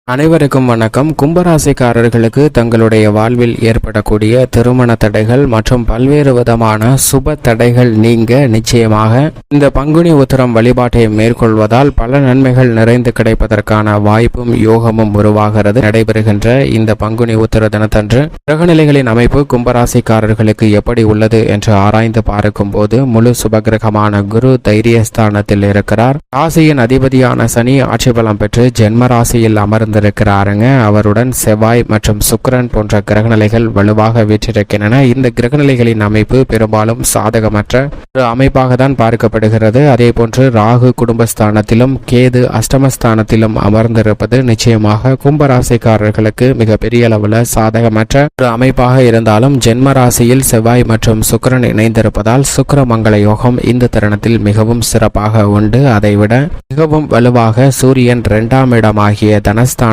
அனைவருக்கும் வணக்கம். கும்பராசிக்காரர்களுக்கு தங்களுடைய வாழ்வில் ஏற்படக்கூடிய திருமண தடைகள் மற்றும் பல்வேறு விதமான சுப தடைகள் நீங்க நிச்சயமாக இந்த பங்குனி உத்திரம் வழிபாட்டை மேற்கொள்வதால் பல நன்மைகள் நிறைந்து கிடைப்பதற்கான வாய்ப்பும் யோகமும் உருவாகிறது. நடைபெறுகின்ற இந்த பங்குனி உத்திர தினத்தன்று கிரகநிலைகளின் அமைப்பு கும்பராசிக்காரர்களுக்கு எப்படி உள்ளது என்று ஆராய்ந்து பார்க்கும் போது முழு சுபகிரகமான குரு தைரியஸ்தானத்தில் இருக்கிறார். ராசியின் அதிபதியான சனி ஆட்சி பலம் பெற்று ஜென்ம ராசியில் அமர்ந்து இருக்கிறாருங்க. அவருடன் செவ்வாய் மற்றும் சுக்கிரன் போன்ற கிரகநிலைகள் வலுவாக வீற்றிருக்கின்றன. இந்த கிரகநிலைகளின் அமைப்பு பெரும்பாலும் சாதகமற்ற ஒரு அமைப்பாக தான் பார்க்கப்படுகிறது. அதே போன்று ராகு குடும்பஸ்தானத்திலும் கேது அஷ்டமஸ்தானத்திலும் அமர்ந்திருப்பது நிச்சயமாக கும்பராசிக்காரர்களுக்கு மிக பெரிய அளவில் சாதகமற்ற ஒரு அமைப்பாக இருந்தாலும் ஜென்ம ராசியில் செவ்வாய் மற்றும் சுக்கிரன் இணைந்திருப்பதால் சுக்கிர மங்கள யோகம் இந்த தருணத்தில் மிகவும் சிறப்பாக உண்டு. அதைவிட மிகவும் வலுவாக சூரியன் 2ஆம் இடமாகிய தனஸ்தானத்தில்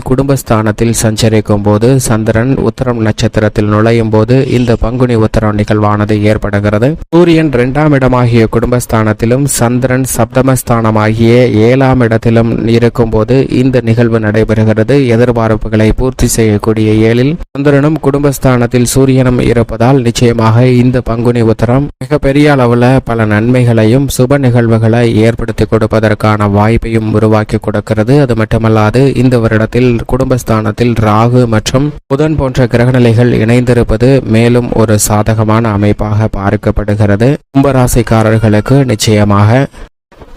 குடும்பஸ்தானத்தில் சஞ்சரிக்கும் போது சந்திரன் உத்தரம் நட்சத்திரத்தில் நுழையும் போது இந்த பங்குனி உத்தரம் நிகழ்வானது ஏற்படுகிறது. சூரியன் 2ஆம் இடமாகிய குடும்பஸ்தானத்திலும் சந்திரன் சப்தமஸ்தானமாகிய 7ஆம் இடத்திலும் இருக்கும் போது இந்த நிகழ்வு நடைபெறுகிறது. எதிர்பார்ப்புகளை பூர்த்தி செய்யக்கூடிய 7இல் சந்திரனும் குடும்பஸ்தானத்தில் சூரியனும் இருப்பதால் நிச்சயமாக இந்த பங்குனி உத்தரம் மிகப்பெரிய அளவில் பல நன்மைகளையும் சுப நிகழ்வுகளை ஏற்படுத்தி கொடுப்பதற்கான வாய்ப்பையும் உருவாக்கி கொடுக்கிறது. அது மட்டுமல்லாது இந்த வருடத்தில் குடும்பஸ்தானத்தில் ராகு மற்றும் புதன் போன்ற கிரகநிலைகள் இணைந்திருப்பது மேலும் ஒரு சாதகமான அமைப்பாக பார்க்கப்படுகிறது. கும்பராசிக்காரர்களுக்கு நிச்சயமாக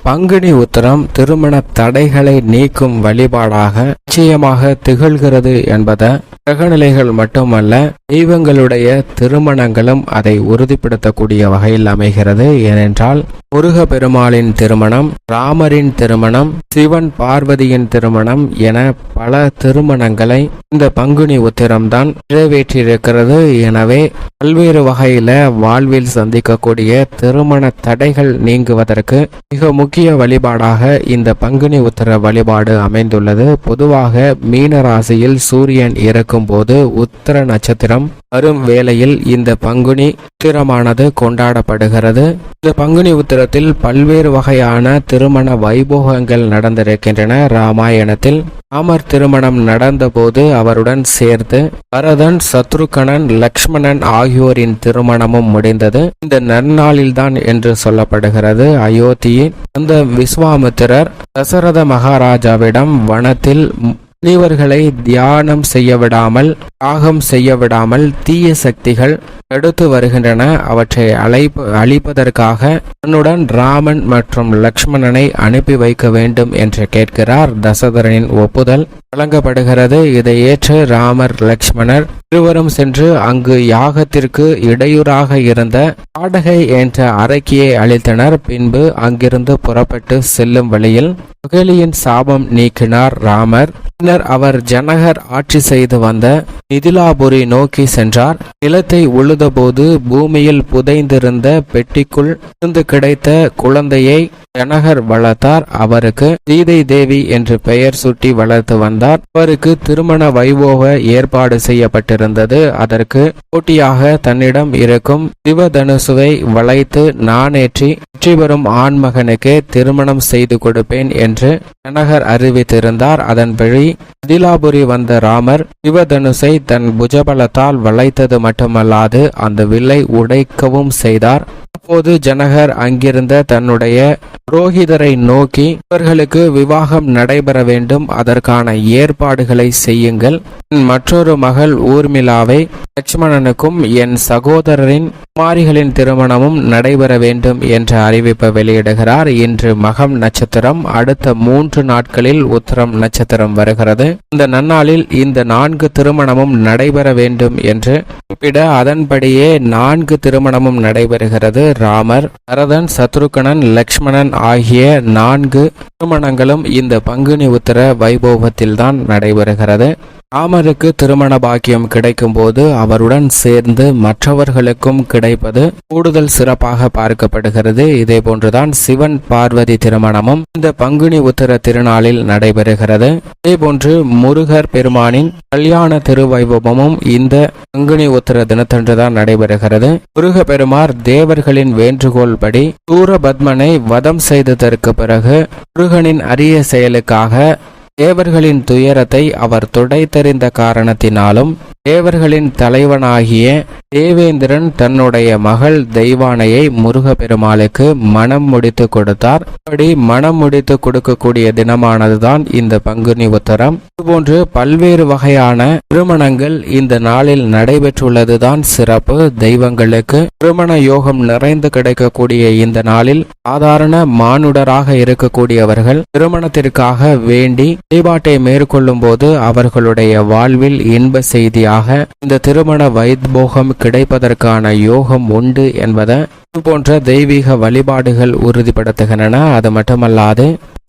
பங்குனி உத்திரம் திருமண தடைகளை நீக்கும் வழிபாடாக நிச்சயமாக திகழ்கிறது என்பதை கிரகநிலைகள் மட்டுமல்ல தெய்வங்களுடைய திருமணங்களும் அதை உறுதிப்படுத்தக்கூடிய வகையில் அமைகிறது. ஏனென்றால் முருக பெருமாளின் திருமணம், ராமரின் திருமணம், சிவன் பார்வதியின் திருமணம் என பல திருமணங்களை இந்த பங்குனி உத்திரம்தான் நிறைவேற்றியிருக்கிறது. எனவே பல்வேறு வகையில வாழ்வில் சந்திக்கக்கூடிய திருமண தடைகள் நீங்குவதற்கு மிக முக்கிய வழிபாடாக இந்த பங்குனி உத்திர வழிபாடு அமைந்துள்ளது. பொதுவாக மீன ராசியில் சூரியன் இருக்கும் போது உத்திர நட்சத்திரம் வரும் வேளையில் இந்த பங்குனி உத்திரமானது கொண்டாடப்படுகிறது. இந்த பங்குனி உத்திரத்தில் பல்வேறு வகையான திருமண வைபோகங்கள் நடந்திருக்கின்றன. ராமாயணத்தில் ராமர் திருமணம் நடந்தபோது அவருடன் சேர்த்து பரதன், சத்ருகனன், லக்ஷ்மணன் ஆகியோரின் திருமணமும் முடிந்தது இந்த நன்னாளில்தான் என்று சொல்லப்படுகிறது. அயோத்தியில் அந்த விஸ்வாமித்திரர் தசரத மகாராஜாவிடம் வனத்தில் முனிவர்களை தியானம் செய்ய விடாமல், யாகம் செய்ய விடாமல் தீய சக்திகள் தடுத்து வருகின்றன. அவற்றை அழிப்பதற்காக தன்னுடன் ராமன் மற்றும் லக்ஷ்மணனை அனுப்பி வைக்க வேண்டும் என்று கேட்கிறார். தசரதனின் ஒப்புதல் வழங்கப்படுகிறது. இதை ஏற்று ராமர், லக்ஷ்மணர் இருவரும் சென்று அங்கு யாகத்திற்கு இடையூறாக இருந்த காடகை என்ற அரக்கியை அழித்தனர். பின்பு அங்கிருந்து புறப்பட்டு செல்லும் வழியில் புகலியின் சாபம் நீக்கினார் ராமர். பின்னர் அவர் ஜனகர் ஆட்சி செய்து வந்த மிதிலாபுரி நோக்கி சென்றார். நிலத்தை உழுதபோது பூமியில் புதைந்திருந்த பெட்டிக்குள் இருந்து கிடைத்த குழந்தையை ஜனகர் வளர்த்தார். அவருக்கு சீதை தேவி என்று பெயர் சூட்டி வளர்த்து வந்தார். அவருக்கு திருமண வைபோக ஏற்பாடு செய்யப்பட்டிருந்தது. அதற்கு போட்டியாக தன்னிடம் இருக்கும் சிவதனுசுவை வளைத்து நானேற்றி வெற்றி பெறும் ஆண்மகனுக்கு திருமணம் செய்து கொடுப்பேன் என்று ஜனகர் அறிவித்திருந்தார். அதன்படி மிதிலாபுரி வந்த ராமர் சிவதனுசை தன் புஜபலத்தால் வளைத்தது மட்டுமல்லாது அந்த வில்லை உடைக்கவும் செய்தார். அப்போது ஜனகர் அங்கிருந்த தன்னுடைய புரோகிதரை நோக்கி, இவர்களுக்கு விவாகம் நடைபெற வேண்டும், அதற்கான ஏற்பாடுகளை செய்யுங்கள். மற்றொரு மகள் ஊர்மிளாவை லட்சுமணனுக்கும் என் சகோதரரின் குமாரிகளின் திருமணமும் நடைபெற வேண்டும் என்ற அறிவிப்பை வெளியிடுகிறார். இன்று மகம் நட்சத்திரம், அடுத்த 3 நாட்களில் உத்திரம் நட்சத்திரம் வருகிறது. இந்த நன்னாளில் இந்த 4 திருமணமும் நடைபெற வேண்டும் என்று குறிப்பிட அதன்படியே 4 திருமணமும் நடைபெறுகிறது. ராமர், பரதன், சத்ருகனன், லக்ஷ்மணன் ஆகிய 4 திருமணங்களும் இந்த பங்குனி உத்திர வைபோகத்தில்தான் நடைபெறுகிறது. ராமருக்கு திருமண பாக்கியம் கிடைக்கும் போது அவருடன் சேர்ந்து மற்றவர்களுக்கும் கிடைப்பது கூடுதல் சிறப்பாக பார்க்கப்படுகிறது. இதே போன்றுதான் சிவன் பார்வதி திருமணமும் இந்த பங்குனி உத்திர திருநாளில் நடைபெறுகிறது. இதே போன்று முருகர் பெருமானின் கல்யாண திருவைபவமும் இந்த பங்குனி உத்திர தினத்தன்றுதான் நடைபெறுகிறது. முருக பெருமார் தேவர்களின் வேண்டுகோள் படி சூரபத்மனை வதம் செய்ததற்கு பிறகு முருகனின் அரிய செயலுக்காக தேவர்களின் துயரத்தை அவர் துடைத்தெறிந்த காரணத்தினாலும் தேவர்களின் தலைவனாகிய தேவேந்திரன் தன்னுடைய மகள் தெய்வானையை முருகப்பெருமாளுக்கு மனம் முடித்து கொடுத்தார். அப்படி மனம் முடித்து கொடுக்கக்கூடிய தினமானதுதான் இந்த பங்குனி உத்தரம். இதுபோன்று பல்வேறு வகையான திருமணங்கள் இந்த நாளில் நடைபெற்றுள்ளதுதான் சிறப்பு. தெய்வங்களுக்கு திருமண யோகம் நிறைந்து கிடைக்கக்கூடிய இந்த நாளில் சாதாரண மானுடராக இருக்கக்கூடியவர்கள் திருமணத்திற்காக வேண்டி வழிபாட்டை மேற்கொள்ளும் போது அவர்களுடைய வாழ்வில் இன்ப செய்தியாக இந்த திருமண வைபோகம் கிடைப்பதற்கான யோகம் உண்டு என்பதை இதுபோன்ற தெய்வீக வழிபாடுகள் உறுதிப்படுத்துகின்றன. அது மட்டுமல்லாது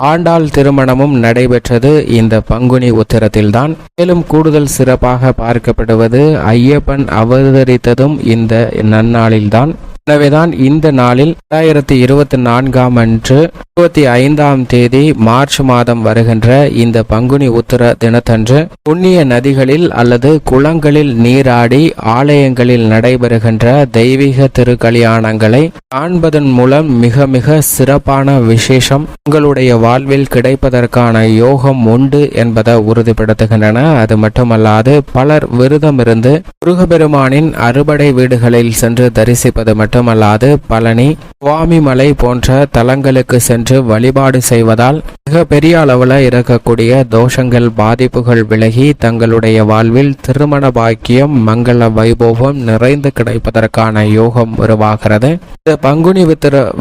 ஆண்டாள் திருமணமும் நடைபெற்றது இந்த பங்குனி உத்திரத்தில்தான். மேலும் கூடுதல் சிறப்பாக பார்க்கப்படுவது ஐயப்பன் அவதரித்ததும் இந்த நன்னாளில்தான். எனவேதான் இந்த நாளில் 2024 அன்று 25ஆம் தேதி மார்ச் மாதம் வருகின்ற இந்த பங்குனி உத்திர தினத்தன்று புண்ணிய நதிகளில் அல்லது குளங்களில் நீராடி ஆலயங்களில் நடைபெறுகின்ற தெய்வீக திருக்கல்யாணங்களை காண்பதன் மூலம் மிக மிக சிறப்பான விசேஷம் உங்களுடைய வாழ்வில் கிடைப்பதற்கான யோகம் உண்டு என்பதை உறுதிப்படுத்துகின்றன. அது மட்டுமல்லாது பலர் விரதமிருந்து முருகப்பெருமானின் அறுபடை வீடுகளில் சென்று தரிசிப்பது மட்டுமல்லாது பழனி, சுவாமிமலை போன்ற தலங்களுக்கு சென்று வழிபாடு செய்வதால் மிக பெரிய அளவில் இருக்கக்கூடிய தோஷங்கள் பாதிப்புகள் விலகி தங்களுடைய வாழ்வில் திருமண பாக்கியம் மங்கள வைபோகம் நிறைந்து கிடைப்பதற்கான யோகம் உருவாகிறது. இந்த பங்குனி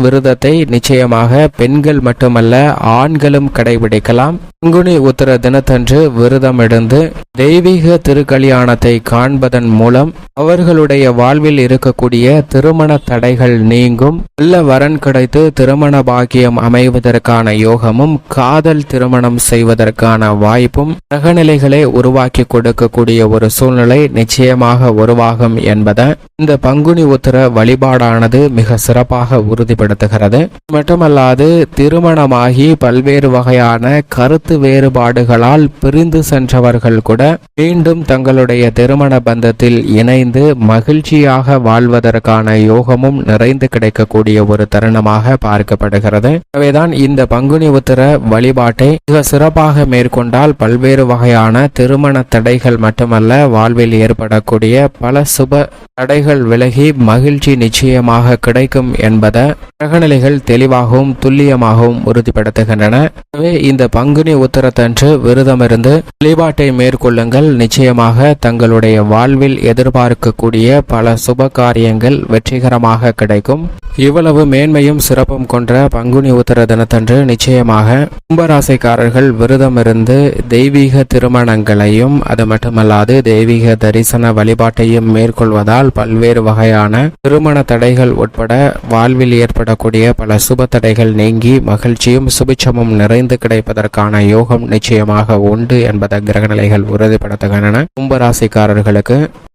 விரதத்தை நிச்சயமாக பெண்கள் மட்டுமல்ல ஆண்களும் கடைபிடிக்கலாம். பங்குனி உத்திர தினத்தன்று விரதம் எடுத்து தெய்வீக திருக்கல்யாணத்தை காண்பதன் மூலம் அவர்களுடைய வாழ்வில் இருக்கக்கூடிய திருமண தடைகள் நீங்கும், நல்ல வரன் கிடைத்து திருமண பாக்கியம் அமைவதற்கான யோகமும் காதல் திருமணம் செய்வதற்கான வாய்ப்பும் கிரகநிலைகளை உருவாக்கி கொடுக்கக்கூடிய ஒரு சூழ்நிலை நிச்சயமாக உருவாகும் என்பதை இந்த பங்குனி உத்திர வழிபாடானது மிக சிறப்பாக உறுதிப்படுத்துகிறது. மட்டுமல்லாது திருமணமாகி பல்வேறு வகையான கருத்து வேறுபாடுகளால் பிரிந்து சென்றவர்கள் கூட மீண்டும் தங்களுடைய திருமண பந்தத்தில் இணைந்து மகிழ்ச்சியாக வாழ்வதற்கான யோகமும் நிறைந்து கிடைக்கக்கூடிய ஒரு தருணமாக பார்க்கப்படுகிறது. எனவேதான் இந்த பங்குனி உத்திர வழிபாட்டை மிக சிறப்பாக மேற்கொண்டால் பல்வேறு வகையான திருமண தடைகள் மட்டுமல்ல வாழ்வில் ஏற்படக்கூடிய பல சுப தடைகள் விலகி மகிழ்ச்சி நிச்சயமாக கிடைக்கும் என்பதை கிரகநிலைகள் தெளிவாகவும் துல்லியமாகவும் உறுதிப்படுத்துகின்றன. எனவே இந்த பங்குனி உத்திரத்தன்று விரதமிருந்து வழிபாட்டை மேற்கொள்ளுங்கள். நிச்சயமாக தங்களுடைய வாழ்வில் எதிர்பார்க்கக்கூடிய பல சுப காரியங்கள் வெற்றிகரமாக கிடைக்கும். இவ்வளவு மேன்மையும் சிறப்பும் கொன்ற பங்குனி உத்திர தினத்தன்று நிச்சயமாக கும்பராசிக்காரர்கள் விரதமிருந்து தெய்வீக திருமணங்களையும் அது மட்டுமல்லாது தெய்வீக தரிசன வழிபாட்டையும் மேற்கொள்வதால் பல்வேறு வகையான திருமண தடைகள் உட்பட வாழ்வில் ஏற்படக்கூடிய பல சுப தடைகள் நீங்கி மகிழ்ச்சியும் சுபிட்சமும் நிறைந்து கிடைப்பதற்கான யோகம் நிச்சயமாக உண்டு என்பதை கிரகநிலைகள் உறுதிப்படுத்துகின்றன. கும்பராசிக்காரர்களுக்கு